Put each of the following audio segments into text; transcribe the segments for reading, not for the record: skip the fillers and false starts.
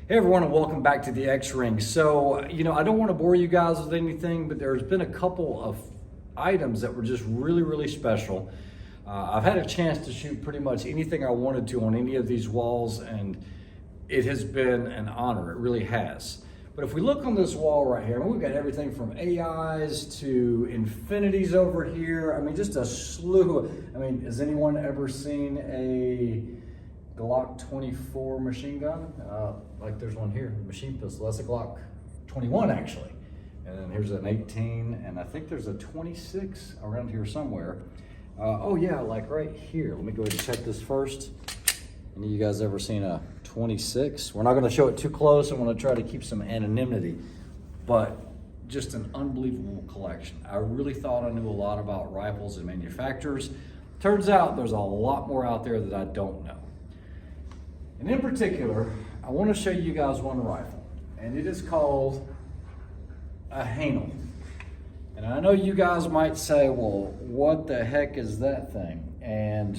Hey everyone, and welcome back to the X-Ring. So, I don't want to bore you guys with anything, but there's been a couple of items that were just really special. I've had a chance to shoot pretty much anything I wanted to on any of these walls, and it has been an honor. It really has. But if we look on this wall right here, we've got everything from AIs to infinities over here. I mean, just a slew. Has anyone ever seen a Glock 24 machine gun? Like there's one here, machine pistol. That's a Glock 21 actually. And then here's an 18, and I think there's a 26 around here somewhere. Oh yeah, like right here. Let me go ahead and check this first. Any of you guys ever seen a 26? We're not gonna show it too close. I'm gonna try to keep some anonymity, but just an unbelievable collection. I really thought I knew a lot about rifles and manufacturers. Turns out there's a lot more out there that I don't know. And in particular, I want to show you guys one rifle, and it is called a Haenel. And I know you guys might say, well, what the heck is that thing? And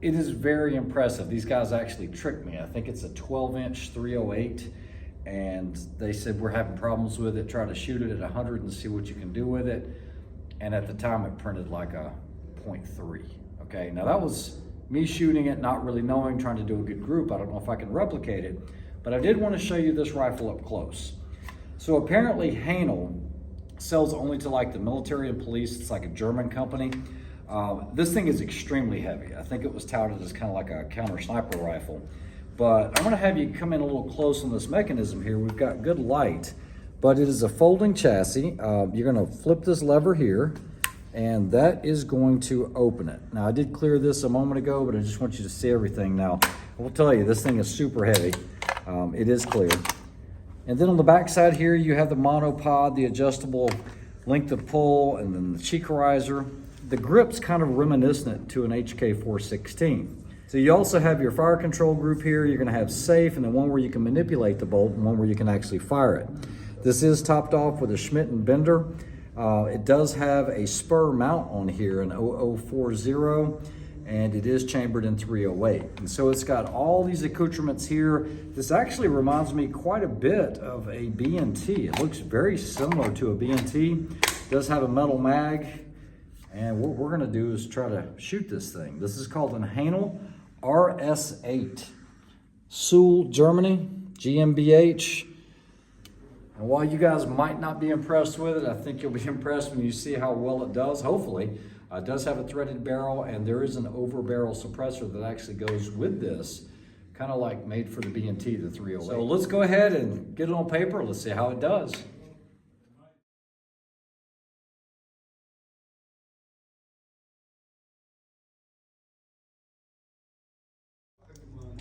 it is very impressive. These guys actually tricked me. I think it's a 12-inch 308, and they said we're having problems with it. Try to shoot it at 100 and see what you can do with it. And at the time, it printed like a 0.3. Okay, now that was me shooting it, not really knowing, trying to do a good group. I don't know if I can replicate it, but I did want to show you this rifle up close. So apparently Haenel sells only to like the military and police. It's like a German company. This thing is extremely heavy. I think it was touted as kind of like a counter sniper rifle, but I'm gonna have you come in a little close on this mechanism here. We've got good light, but it is a folding chassis. You're gonna flip this lever here, and that is going to open it. Now, I did clear this a moment ago, but I just want you to see everything. Now, I will tell you, this thing is super heavy. It is clear. And then on the back side here, you have the monopod, the adjustable length of pull, and then the cheek riser. The grip's kind of reminiscent to an HK416. So you also have your fire control group here. You're gonna have safe, and then one where you can manipulate the bolt, and one where you can actually fire it. This is topped off with a Schmidt and Bender. It does have a spur mount on here, an 0040, and it is chambered in 308. And so it's got all these accoutrements here. This actually reminds me quite a bit of a B&T. It looks very similar to a B&T. It does have a metal mag, and what we're gonna do is try to shoot this thing. This is called a Haenel RS8. Suhl, Germany, GmbH. And while you guys might not be impressed with it, I think you'll be impressed when you see how well it does, hopefully. It does have a threaded barrel, and there is an over barrel suppressor that actually goes with this, kind of like made for the B&T, the 308. So let's go ahead and get it on paper. Let's see how it does.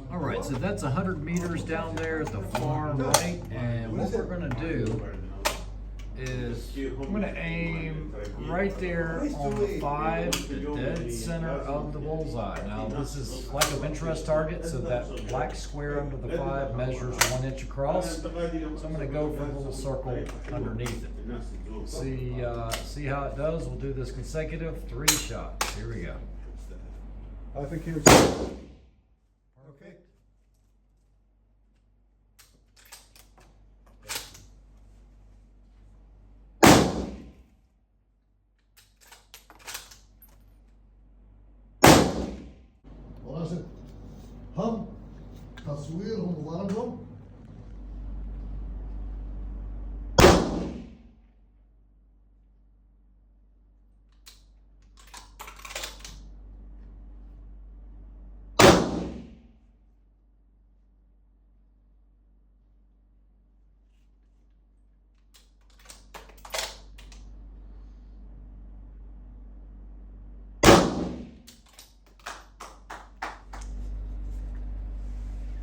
All right, so that's 100 meters down there at the far right, and what we're gonna do is I'm gonna aim right there on the 5, the dead center of the bullseye. Now this is like a interest target, so that black square under the 5 measures 1 inch across. So I'm gonna go for a little circle underneath it. See how it does. We'll do this consecutive 3 shots. Here we go. I think here's okay. ولازم هم تصويرهم وضربهم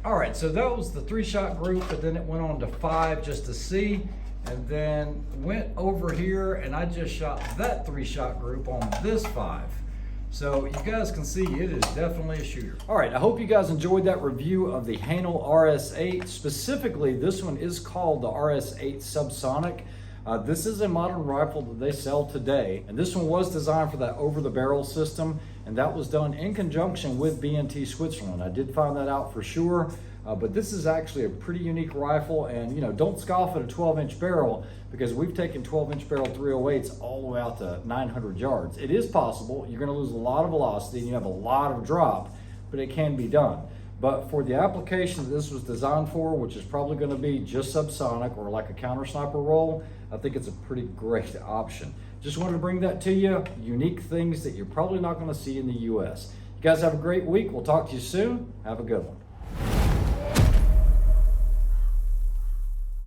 All right, so that was the 3-shot group, but then it went on to 5 just to see, and then went over here and I just shot that 3-shot group on this 5. So you guys can see it is definitely a shooter. All right, I hope you guys enjoyed that review of the Haenel RS8. Specifically, this one is called the RS8 Subsonic. This is a modern rifle that they sell today, and this one was designed for that over-the-barrel system, and that was done in conjunction with B&T Switzerland. I did find that out for sure. But this is actually a pretty unique rifle, and you know, don't scoff at a 12-inch barrel, because we've taken 12-inch barrel 308s all the way out to 900 yards. It is possible. You're going to lose a lot of velocity and you have a lot of drop, but it can be done. But for the application that this was designed for, which is probably going to be just subsonic or like a counter sniper roll, I think it's a pretty great option. Just wanted to bring that to you. Unique things that you're probably not going to see in the US. You guys have a great week. We'll talk to you soon. Have a good one.